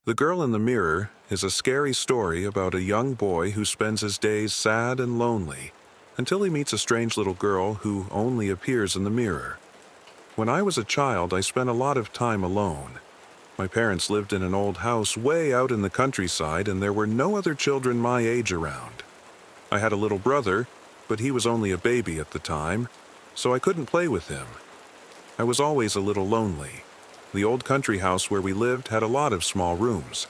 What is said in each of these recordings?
The Girl in the Mirror is a scary story about a young boy who spends his days sad and lonely until he meets a strange little girl who only appears in the mirror. When I was a child, I spent a lot of time alone. My parents lived in an old house way out in the countryside, and there were no other children my age around. I had a little brother, but he was only a baby at the time, so I couldn't play with him. I was always a little lonely. The old country house where we lived had a lot of small rooms.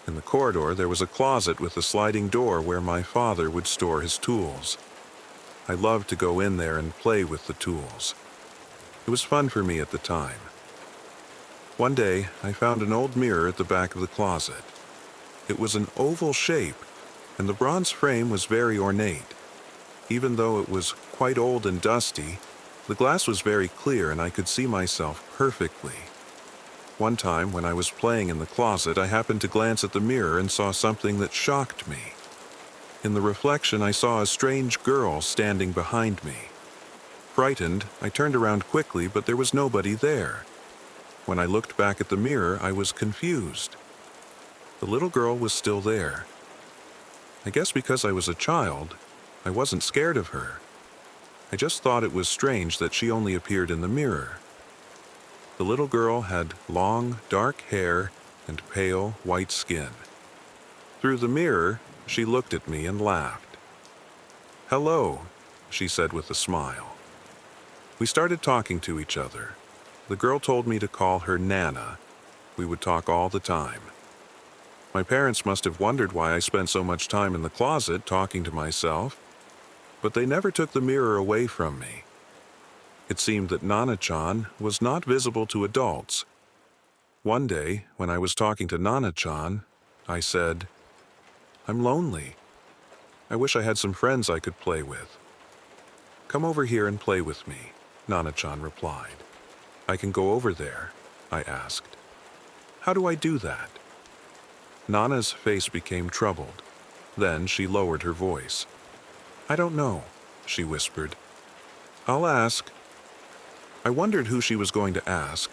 In the corridor, there was a closet with a sliding door where my father would store his tools. I loved to go in there and play with the tools. It was fun for me at the time. One day, I found an old mirror at the back of the closet. It was an oval shape, and the bronze frame was very ornate. Even though it was quite old and dusty, the glass was very clear and I could see myself perfectly. One time, when I was playing in the closet, I happened to glance at the mirror and saw something that shocked me. In the reflection, I saw a strange girl standing behind me. Frightened, I turned around quickly, but there was nobody there. When I looked back at the mirror, I was confused. The little girl was still there. I guess because I was a child, I wasn't scared of her. I just thought it was strange that she only appeared in the mirror. The little girl had long, dark hair and pale, white skin. Through the mirror, she looked at me and laughed. "Hello," she said with a smile. We started talking to each other. The girl told me to call her Nana. We would talk all the time. My parents must have wondered why I spent so much time in the closet talking to myself, but they never took the mirror away from me. It seemed that Nana-chan was not visible to adults. One day, when I was talking to Nana-chan, I said, "I'm lonely. I wish I had some friends I could play with." "Come over here and play with me," Nana-chan replied. "I can go over there," I asked. "How do I do that?" Nana's face became troubled. Then she lowered her voice. "I don't know," she whispered. "I'll ask." I wondered who she was going to ask,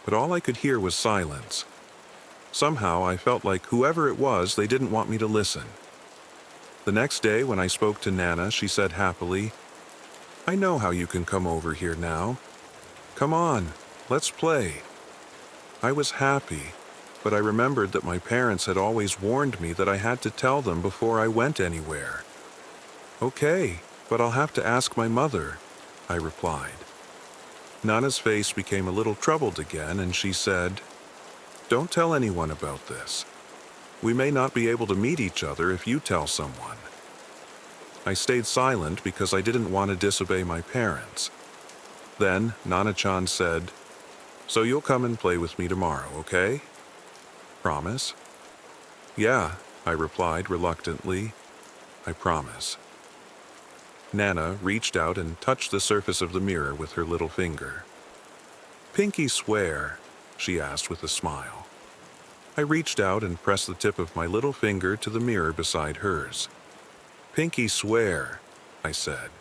but all I could hear was silence. Somehow I felt like whoever it was, they didn't want me to listen. The next day when I spoke to Nana, she said happily, "I know how you can come over here now. Come on, let's play." I was happy, but I remembered that my parents had always warned me that I had to tell them before I went anywhere. "Okay, but I'll have to ask my mother," I replied. Nana's face became a little troubled again, and she said, "Don't tell anyone about this. We may not be able to meet each other if you tell someone." I stayed silent because I didn't want to disobey my parents. Then Nana-chan said, "So you'll come and play with me tomorrow, okay? Promise?" "Yeah," I replied reluctantly. "I promise." Nana reached out and touched the surface of the mirror with her little finger. "Pinky swear?" she asked with a smile. I reached out and pressed the tip of my little finger to the mirror beside hers. "Pinky swear," I said.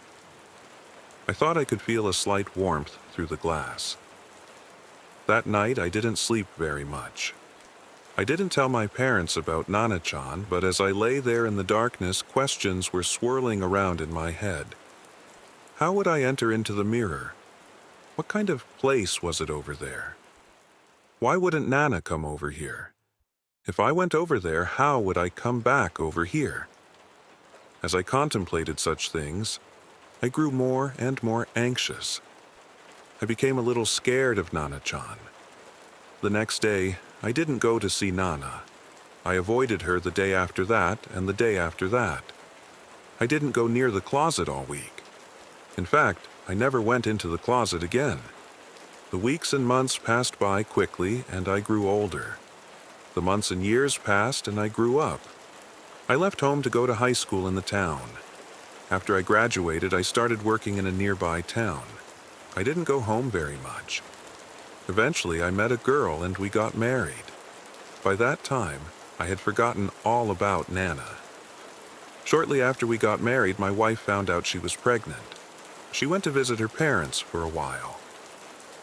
I thought I could feel a slight warmth through the glass. That night I didn't sleep very much. I didn't tell my parents about Nana-chan, but as I lay there in the darkness, questions were swirling around in my head. How would I enter into the mirror? What kind of place was it over there? Why wouldn't Nana come over here? If I went over there, how would I come back over here? As I contemplated such things, I grew more and more anxious. I became a little scared of Nana-chan. The next day, I didn't go to see Nana. I avoided her the day after that and the day after that. I didn't go near the closet all week. In fact, I never went into the closet again. The weeks and months passed by quickly, and I grew older. The months and years passed, and I grew up. I left home to go to high school in the town. After I graduated, I started working in a nearby town. I didn't go home very much. Eventually, I met a girl and we got married. By that time, I had forgotten all about Nana. Shortly after we got married, my wife found out she was pregnant. She went to visit her parents for a while.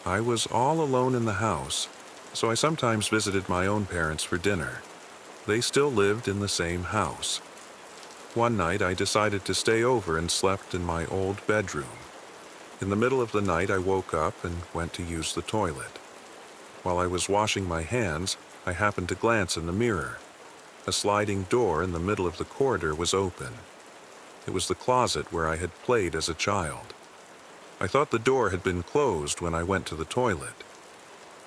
I was all alone in the house, so I sometimes visited my own parents for dinner. They still lived in the same house. One night I decided to stay over and slept in my old bedroom. In the middle of the night I woke up and went to use the toilet. While I was washing my hands, I happened to glance in the mirror. A sliding door in the middle of the corridor was open. It was the closet where I had played as a child. I thought the door had been closed when I went to the toilet.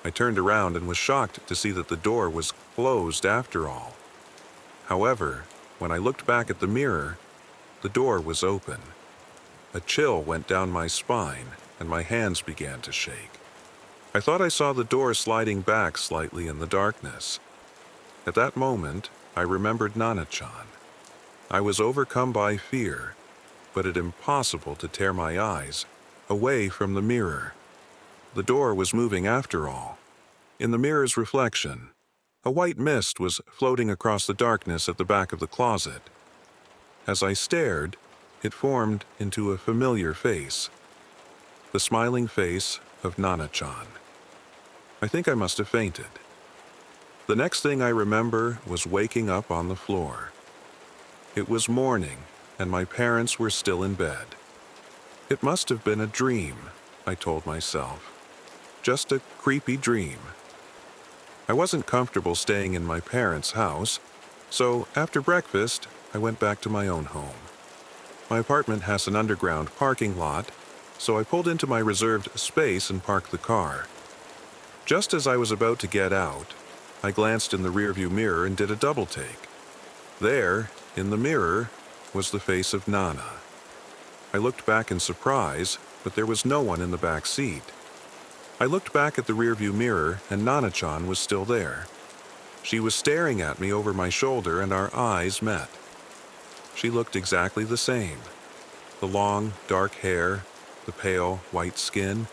I turned around and was shocked to see that the door was closed after all. However, when I looked back at the mirror, the door was open. A chill went down my spine and my hands began to shake. I thought I saw the door sliding back slightly in the darkness. At that moment, I remembered Nana-chan. I was overcome by fear, but it impossible to tear my eyes away from the mirror. The door was moving after all. In the mirror's reflection, a white mist was floating across the darkness at the back of the closet. As I stared, it formed into a familiar face. The smiling face of Nana-chan. I think I must have fainted. The next thing I remember was waking up on the floor. It was morning, and my parents were still in bed. It must have been a dream, I told myself. Just a creepy dream. I wasn't comfortable staying in my parents' house, so after breakfast, I went back to my own home. My apartment has an underground parking lot, so I pulled into my reserved space and parked the car. Just as I was about to get out, I glanced in the rearview mirror and did a double take. There, in the mirror, was the face of Nana. I looked back in surprise, but there was no one in the back seat. I looked back at the rearview mirror and Nana-chan was still there. She was staring at me over my shoulder and our eyes met. She looked exactly the same. The long, dark hair, the pale, white skin.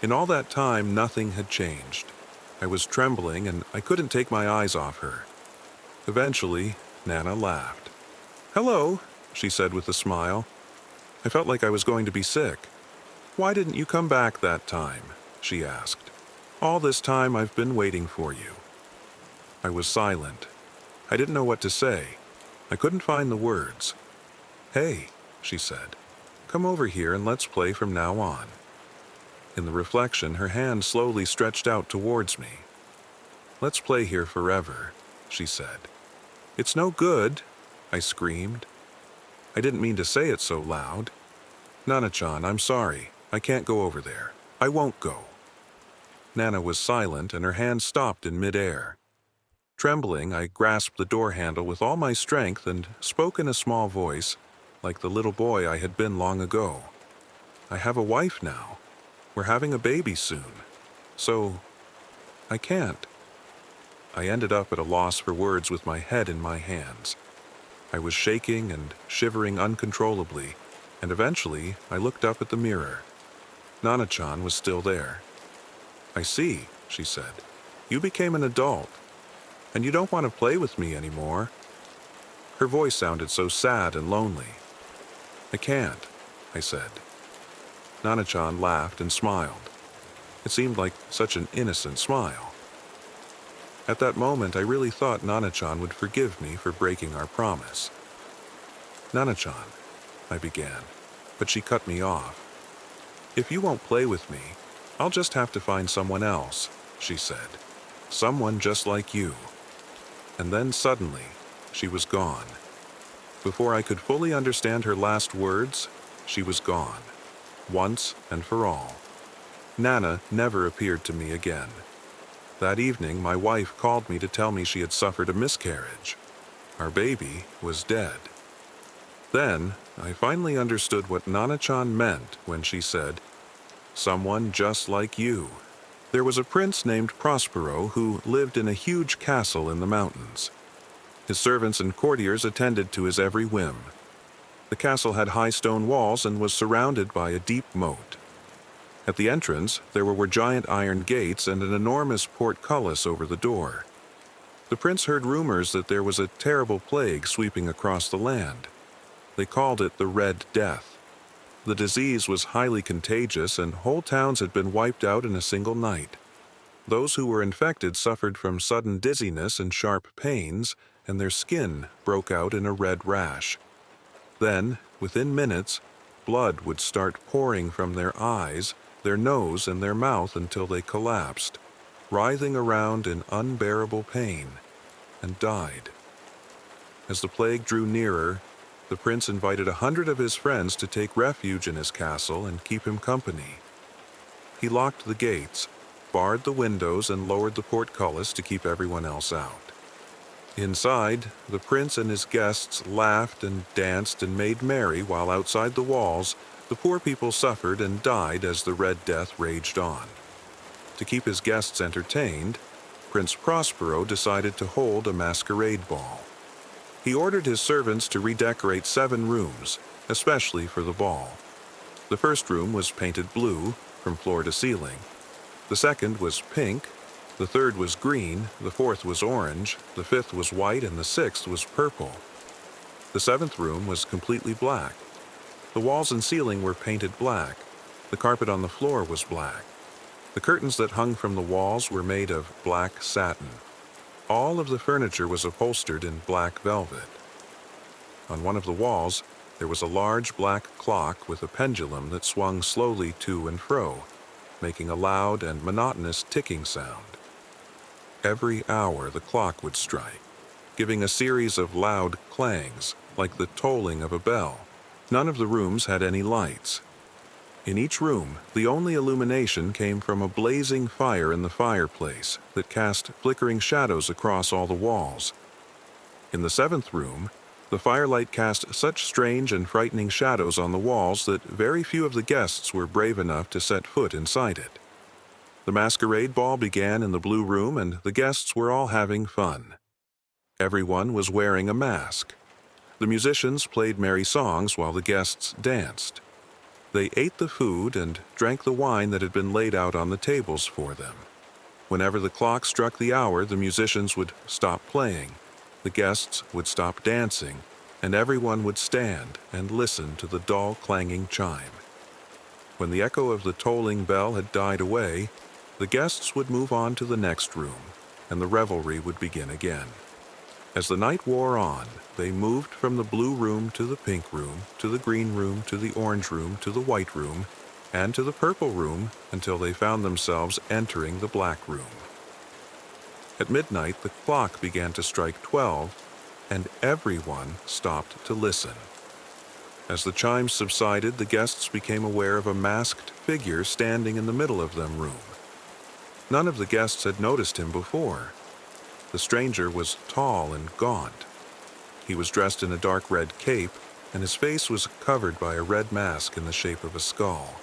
In all that time, nothing had changed. I was trembling and I couldn't take my eyes off her. Eventually, Nana laughed. "Hello," she said with a smile. I felt like I was going to be sick. "Why didn't you come back that time?" she asked. "All this time I've been waiting for you." I was silent. I didn't know what to say. I couldn't find the words. "Hey," she said, "come over here and let's play from now on." In the reflection, her hand slowly stretched out towards me. "Let's play here forever," she said. "It's no good," I screamed. I didn't mean to say it so loud. "Nana-chan, I'm sorry. I can't go over there. I won't go." Nana was silent and her hand stopped in midair. Trembling, I grasped the door handle with all my strength and spoke in a small voice, like the little boy I had been long ago. "I have a wife now. We're having a baby soon. So, I can't." I ended up at a loss for words with my head in my hands. I was shaking and shivering uncontrollably, and eventually I looked up at the mirror. Nana-chan was still there. "I see," she said. "You became an adult, and you don't want to play with me anymore." Her voice sounded so sad and lonely. "I can't," I said. Nana-chan laughed and smiled. It seemed like such an innocent smile. At that moment, I really thought Nana-chan would forgive me for breaking our promise. "Nana-chan," I began, but she cut me off. "If you won't play with me, I'll just have to find someone else," she said. "Someone just like you." And then suddenly, she was gone. Before I could fully understand her last words, she was gone. Once and for all. Nana never appeared to me again. That evening, my wife called me to tell me she had suffered a miscarriage. Our baby was dead. Then, I finally understood what Nana-chan meant when she said, "Someone just like you." There was a prince named Prospero who lived in a huge castle in the mountains. His servants and courtiers attended to his every whim. The castle had high stone walls and was surrounded by a deep moat. At the entrance, there were giant iron gates and an enormous portcullis over the door. The prince heard rumors that there was a terrible plague sweeping across the land. They called it the Red Death. The disease was highly contagious and whole towns had been wiped out in a single night. Those who were infected suffered from sudden dizziness and sharp pains, and their skin broke out in a red rash. Then, within minutes, blood would start pouring from their eyes, their nose, and their mouth until they collapsed, writhing around in unbearable pain, and died. As the plague drew nearer, the prince invited 100 of his friends to take refuge in his castle and keep him company. He locked the gates, barred the windows, and lowered the portcullis to keep everyone else out. Inside, the prince and his guests laughed and danced and made merry, while outside the walls, the poor people suffered and died as the Red Death raged on. To keep his guests entertained, Prince Prospero decided to hold a masquerade ball. He ordered his servants to redecorate 7 rooms, especially for the ball. The first room was painted blue from floor to ceiling. The second was pink, the third was green, the fourth was orange, the fifth was white, and the sixth was purple. The 7th room was completely black. The walls and ceiling were painted black. The carpet on the floor was black. The curtains that hung from the walls were made of black satin. All of the furniture was upholstered in black velvet. On one of the walls, there was a large black clock with a pendulum that swung slowly to and fro, making a loud and monotonous ticking sound. Every hour the clock would strike, giving a series of loud clangs, like the tolling of a bell. None of the rooms had any lights. In each room, the only illumination came from a blazing fire in the fireplace that cast flickering shadows across all the walls. In the 7th room, the firelight cast such strange and frightening shadows on the walls that very few of the guests were brave enough to set foot inside it. The masquerade ball began in the blue room, and the guests were all having fun. Everyone was wearing a mask. The musicians played merry songs while the guests danced. They ate the food and drank the wine that had been laid out on the tables for them. Whenever the clock struck the hour, the musicians would stop playing, the guests would stop dancing, and everyone would stand and listen to the dull clanging chime. When the echo of the tolling bell had died away, the guests would move on to the next room, and the revelry would begin again. As the night wore on, they moved from the blue room to the pink room, to the green room, to the orange room, to the white room, and to the purple room until they found themselves entering the black room. At midnight, the clock began to strike 12, and everyone stopped to listen. As the chimes subsided, the guests became aware of a masked figure standing in the middle of the room. None of the guests had noticed him before. The stranger was tall and gaunt. He was dressed in a dark red cape, and his face was covered by a red mask in the shape of a skull.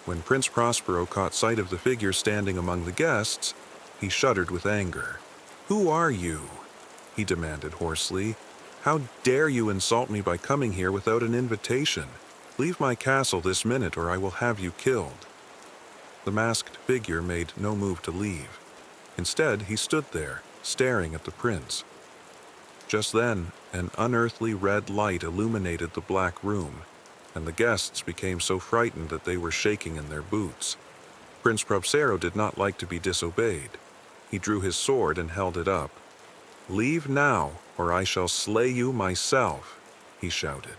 When Prince Prospero caught sight of the figure standing among the guests, he shuddered with anger. "Who are you?" he demanded hoarsely. "How dare you insult me by coming here without an invitation? Leave my castle this minute, or I will have you killed." The masked figure made no move to leave. Instead, he stood there, staring at the prince. Just then, an unearthly red light illuminated the black room, and the guests became so frightened that they were shaking in their boots. Prince Prospero did not like to be disobeyed. He drew his sword and held it up. "Leave now, or I shall slay you myself," he shouted.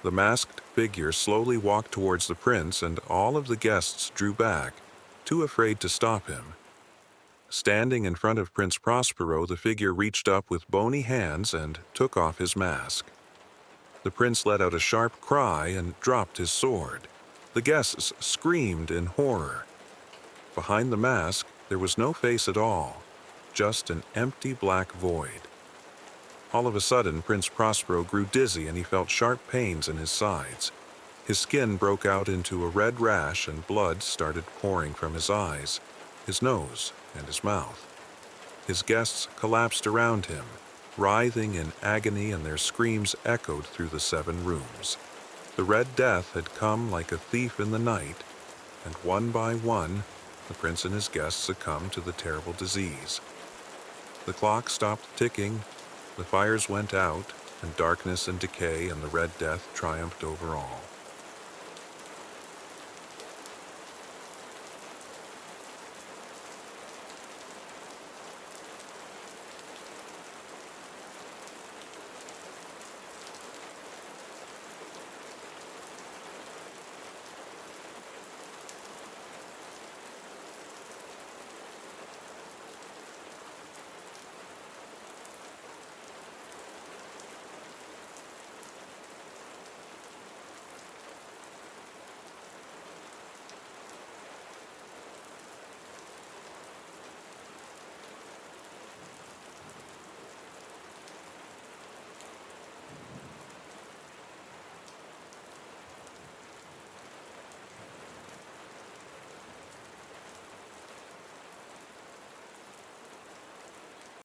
The masked figure slowly walked towards the prince, and all of the guests drew back, too afraid to stop him. Standing in front of Prince Prospero, the figure reached up with bony hands and took off his mask. The prince let out a sharp cry and dropped his sword. The guests screamed in horror. Behind the mask, there was no face at all, just an empty black void. All of a sudden, Prince Prospero grew dizzy and he felt sharp pains in his sides. His skin broke out into a red rash and blood started pouring from his eyes, his nose, and his mouth. His guests collapsed around him, writhing in agony, and their screams echoed through the 7 rooms. The Red Death had come like a thief in the night, and one by one, the prince and his guests succumbed to the terrible disease. The clock stopped ticking, the fires went out, and darkness and decay and the Red Death triumphed over all.